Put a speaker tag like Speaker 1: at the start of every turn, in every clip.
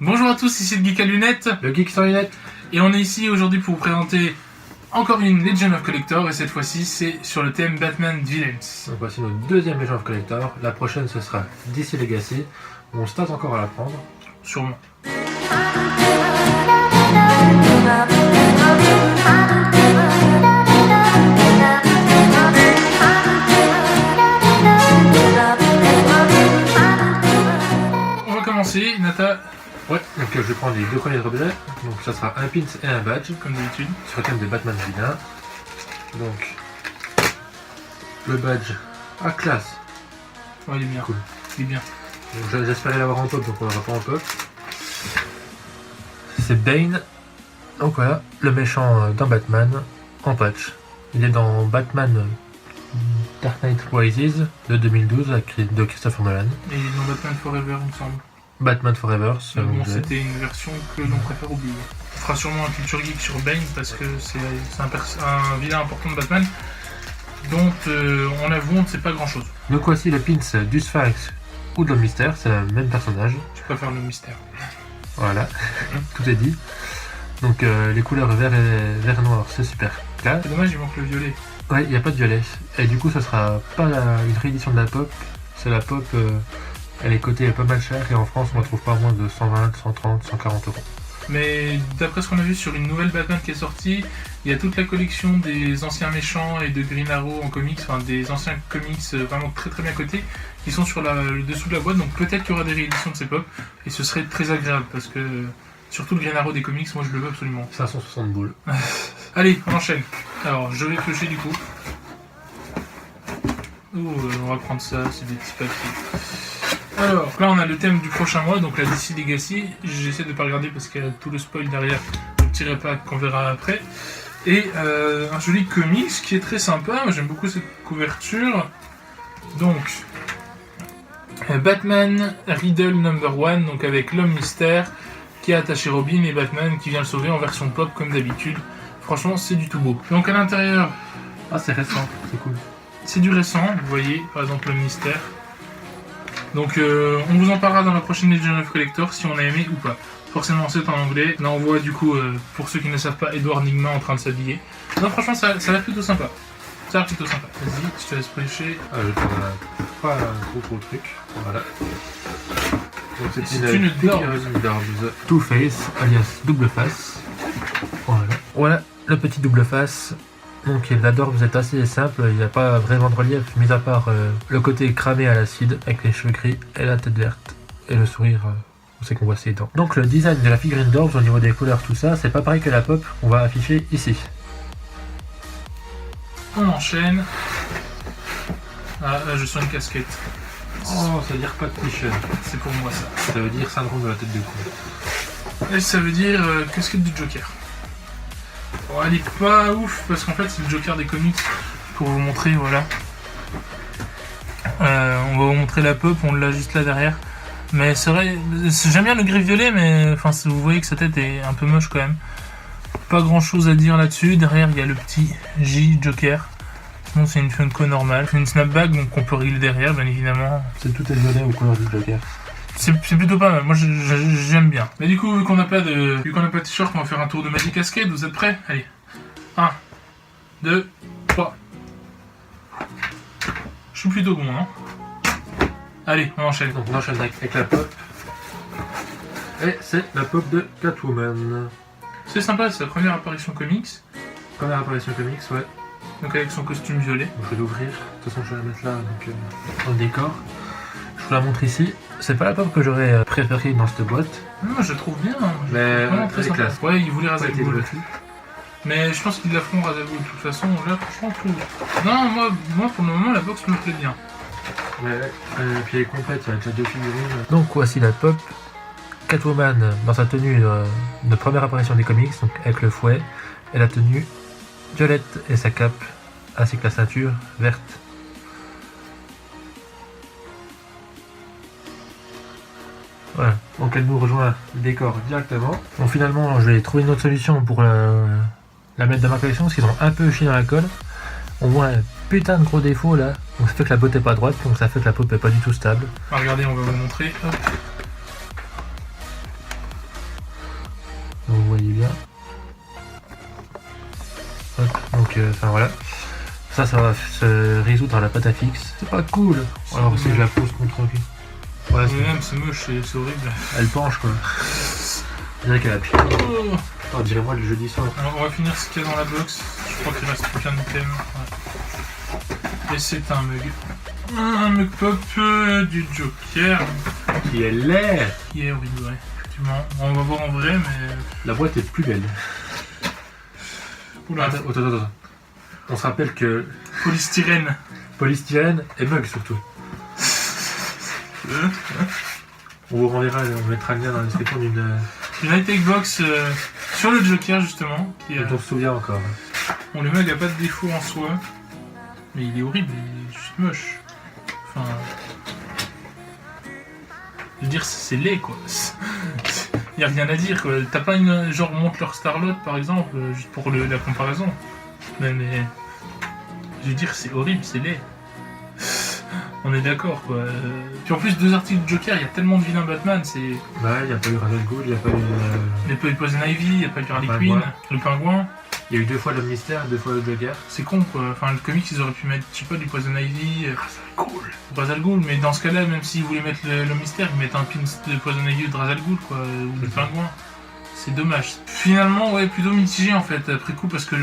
Speaker 1: Bonjour à tous, ici le Geek à lunettes,
Speaker 2: le Geek sans lunettes,
Speaker 1: et on est ici aujourd'hui pour vous présenter encore une Legend of Collector, et cette fois-ci c'est sur le thème Batman Villains.
Speaker 2: Donc voici notre deuxième Legend of Collector. La prochaine ce sera DC Legacy. On se tâte encore à la prendre.
Speaker 1: Sûrement. On va commencer, Nata.
Speaker 2: Ouais, donc je vais prendre les deux premiers objets. Donc ça sera un pins et un badge,
Speaker 1: Comme d'habitude.
Speaker 2: sur le thème des Batman vilains. Donc le badge à classe.
Speaker 1: Ouais, il est bien.
Speaker 2: Cool.
Speaker 1: Il est bien.
Speaker 2: Donc j'espérais l'avoir en pop, donc on l'aura pas en pop. C'est Bane. Donc voilà, le méchant dans Batman en patch. Il est dans Batman Dark Knight Rises de 2012 de Christopher Nolan.
Speaker 1: Et dans Batman Forever, il me semble.
Speaker 2: Batman Forever,
Speaker 1: Mais bon,
Speaker 2: objet.
Speaker 1: c'était une version que l'on préfère oublier. On fera sûrement un culture geek sur Bane parce que c'est un vilain important de Batman dont on avoue on ne sait pas grand chose.
Speaker 2: Donc voici le pins du Sphinx ou de l'homme mystère, c'est le même personnage.
Speaker 1: Je préfère le mystère.
Speaker 2: Voilà, tout est dit. Donc les couleurs vert et vert noir, c'est super classe.
Speaker 1: C'est dommage, il manque le violet.
Speaker 2: Ouais, il n'y a pas de violet. Et du coup, ça sera pas une réédition de la pop. C'est la pop, elle est cotée pas mal cher et en France, on la trouve pas à moins de 120, 130, 140 euros.
Speaker 1: Mais d'après ce qu'on a vu sur une nouvelle Batman qui est sortie, il y a toute la collection des anciens méchants et de Green Arrow en comics, enfin des anciens comics vraiment très très bien cotés, qui sont sur le dessous de la boîte, donc peut-être qu'il y aura des rééditions de ces pop, et ce serait très agréable, parce que surtout le Green Arrow des comics, moi je le veux absolument.
Speaker 2: 560 boules.
Speaker 1: Allez, on enchaîne. Alors, je vais piocher du coup. On va prendre ça, c'est des petits papiers. Alors, là on a le thème du prochain mois, donc la DC Legacy. J'essaie de pas regarder parce qu'il y a tout le spoil derrière, le petit repas qu'on verra après. Et un joli comics qui est très sympa, j'aime beaucoup cette couverture. Donc, Batman Riddle No. 1, donc avec l'homme mystère qui a attaché Robin et Batman qui vient le sauver en version pop comme d'habitude. Franchement, c'est du tout beau. Donc à l'intérieur,
Speaker 2: Ah, c'est récent, c'est cool.
Speaker 1: c'est du récent, vous voyez, par exemple le mystère. Donc on vous en parlera dans la prochaine Legend of Collector si on a aimé ou pas. Forcément c'est en anglais. Là on voit du coup, pour ceux qui ne savent pas, Edward Nigma en train de s'habiller. Non franchement ça a l'air plutôt sympa. Ça a l'air plutôt sympa. Vas-y, je te laisse prêcher.
Speaker 2: Ah, je vais prendre pas un gros truc. Voilà. Donc
Speaker 1: C'est une Dorbs.
Speaker 2: Two-Face, alias double face. Voilà. Voilà le petit double face. Donc la Dorbs est assez simple, il n'y a pas vraiment de relief, mis à part le côté cramé à l'acide avec les cheveux gris et la tête verte. Et le sourire, on sait qu'on voit ses dents. Donc le design de la figurine Dorbs au niveau des couleurs, tout ça, c'est pas pareil que la pop qu'on va afficher ici.
Speaker 1: On enchaîne. Ah là je sens une casquette.
Speaker 2: Oh, ça veut dire pas de t-shirt.
Speaker 1: C'est pour moi ça.
Speaker 2: Ça veut dire syndrome de la tête de con.
Speaker 1: Et ça veut dire casquette du Joker. Bon, elle est pas ouf parce qu'en fait c'est le Joker des comics pour vous montrer, voilà. On va vous montrer la pop, on l'a juste là derrière. Mais c'est vrai, j'aime bien le gris violet, mais enfin vous voyez que sa tête est un peu moche quand même. Pas grand chose à dire là-dessus. Derrière il y a le petit J Joker. Sinon c'est une Funko normale, c'est une snapback donc on peut régler derrière bien évidemment.
Speaker 2: C'est tout est violet aux couleurs du Joker.
Speaker 1: C'est plutôt pas mal, moi j'aime bien. Mais du coup, vu qu'on n'a pas de t-shirt, on va faire un tour de Magic Cascade, vous êtes prêts? Allez. 1, 2, 3. Je suis plutôt bon, hein. Allez, on enchaîne.
Speaker 2: Donc on enchaîne avec la pop. Et c'est la pop de Catwoman.
Speaker 1: C'est sympa, c'est la première apparition comics.
Speaker 2: Première apparition comics, ouais.
Speaker 1: Donc avec son costume violet.
Speaker 2: Donc, je vais l'ouvrir. De toute façon, je vais la mettre là, donc dans le décor. Je vous la montre ici. C'est pas la pop que j'aurais préférée dans cette boîte.
Speaker 1: Non, je la trouve bien.
Speaker 2: Mais
Speaker 1: Vraiment très
Speaker 2: elle est
Speaker 1: sympa.
Speaker 2: classe.
Speaker 1: Ouais, il voulait raser
Speaker 2: Ouais,
Speaker 1: le boule.
Speaker 2: elle était
Speaker 1: Mais je pense qu'ils la feront raser le boule de toute façon. Là, franchement, je trouve. Non, moi pour le moment, la box me plaît bien.
Speaker 2: Ouais, puis elle est complète, il y a déjà deux figurines. Donc voici la pop. Catwoman dans sa tenue de première apparition des comics, donc avec le fouet et la tenue violette et sa cape, ainsi que la ceinture verte. Voilà, donc elle nous rejoint le décor directement. Bon, finalement, je vais trouver une autre solution pour la mettre dans ma collection parce qu'ils ont un peu chié dans la colle. On voit un putain de gros défaut là, donc ça fait que la botte est pas droite, donc ça fait que la pop est pas du tout stable.
Speaker 1: Ah, regardez, on va vous montrer. Hop.
Speaker 2: voyez bien. Hop, donc enfin voilà. Ça va se résoudre à la pâte à fixe. C'est pas cool. Alors si je la pose contre lui. Ouais,
Speaker 1: c'est moche, c'est horrible.
Speaker 2: Elle penche quoi. Je dirais qu'elle appuie.
Speaker 1: Oh.
Speaker 2: Oh, dirais-moi le jeudi soir.
Speaker 1: Alors on va finir ce qu'il y a dans la box. Je crois qu'il reste plus qu'un item. Ouais. Et c'est un mug. Un mug pop du Joker.
Speaker 2: Qui est laid.
Speaker 1: Qui est horrible, ouais. Effectivement. On va voir en vrai, mais.
Speaker 2: La boîte est plus belle.
Speaker 1: Oula.
Speaker 2: Attends. On se rappelle que.
Speaker 1: Polystyrène.
Speaker 2: Polystyrène et mug surtout. On vous renverra, on mettra le lien dans la description d'une
Speaker 1: high-tech box sur le Joker justement.
Speaker 2: Dont on se souvient encore.
Speaker 1: Bon, le mug a pas de défaut en soi, mais il est horrible, il est juste moche. Enfin. Je veux dire, c'est laid quoi. Y a rien à dire quoi. T'as pas une. Genre, montre leur Starlot par exemple, juste pour la comparaison. Mais. Je veux dire, c'est horrible, c'est laid. On est d'accord quoi. Puis en plus, 2 articles de Joker, il y a tellement de vilains Batman, c'est.
Speaker 2: Bah, il n'y a pas eu Ra's al Ghul, il n'y a pas eu.
Speaker 1: Il n'y a pas eu Poison Ivy, il n'y a pas eu Harley Quinn, le Pingouin.
Speaker 2: Il y a eu 2 fois le mystère, 2 fois le Joker.
Speaker 1: C'est con quoi. Enfin, le comics, ils auraient pu mettre, je sais pas, du Poison Ivy. Ra's al Ghul, mais dans ce cas-là, même s'ils voulaient mettre le mystère, ils mettent un pin de Poison Ivy ou de Ra's al Ghul quoi, ou le Pingouin. C'est dommage. Finalement, ouais, plutôt mitigé en fait, après coup, parce que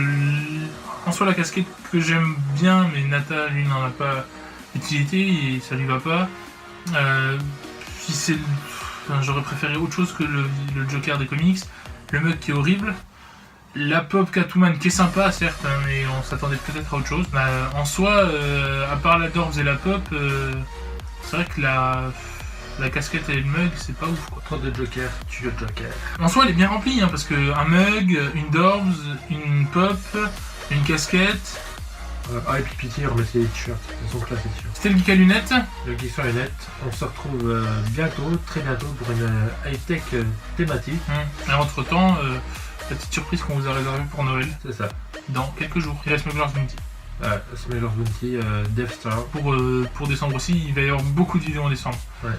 Speaker 1: en soi, la casquette que j'aime bien, mais Nata, lui, n'en a pas utilité et ça lui va pas. Si c'est. Enfin, j'aurais préféré autre chose que le Joker des comics. Le mug qui est horrible. La pop Catwoman qui est sympa, certes, hein, mais on s'attendait peut-être à autre chose. En soi, à part la Dorbs et la pop, c'est vrai que la casquette et le mug, c'est pas ouf quoi.
Speaker 2: Trop de Joker, tu veux Joker.
Speaker 1: En soi, elle est bien remplie, hein, parce que un mug, une Dorbs, une pop, une casquette.
Speaker 2: Ah, et puis pitié, remettez les t-shirts. Ils sont classe les t-shirts.
Speaker 1: C'était le geek à lunettes.
Speaker 2: Le geek sur lunettes. On se retrouve bientôt, très bientôt, pour une high-tech thématique.
Speaker 1: Et entre temps, la petite surprise qu'on vous a réservée pour Noël.
Speaker 2: C'est ça.
Speaker 1: Dans quelques jours. Il y a Smuggler's Bounty.
Speaker 2: Smuggler's Bounty, Death Star.
Speaker 1: Pour décembre aussi, il va y avoir beaucoup de vidéos en décembre.
Speaker 2: Ouais.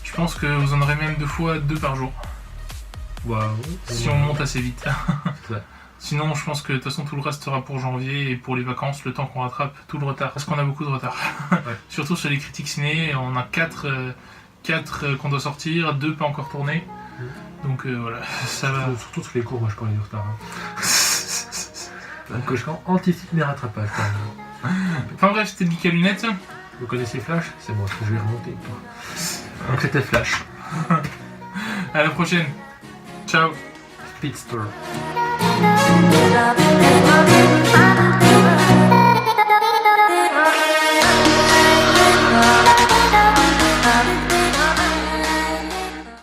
Speaker 1: Je pense que vous en aurez même 2 fois 2 par jour.
Speaker 2: Waouh.
Speaker 1: Si on monte assez vite.
Speaker 2: C'est ça.
Speaker 1: Sinon, je pense que de toute façon, tout le reste sera pour janvier et pour les vacances, le temps qu'on rattrape tout le retard. Parce qu'on a beaucoup de retard. Ouais. Surtout sur les critiques ciné, on a 4 qu'on doit sortir, 2 pas encore tournés. Donc voilà, ça va.
Speaker 2: Surtout sur les cours, moi je parlais du retard. Donc je anticipe mes rattrapages.
Speaker 1: Enfin bref, c'était le geek à lunettes.
Speaker 2: Vous connaissez Flash? C'est moi, je vais remonter. Donc c'était Flash.
Speaker 1: À la prochaine. Ciao.
Speaker 2: Speedster.
Speaker 3: Love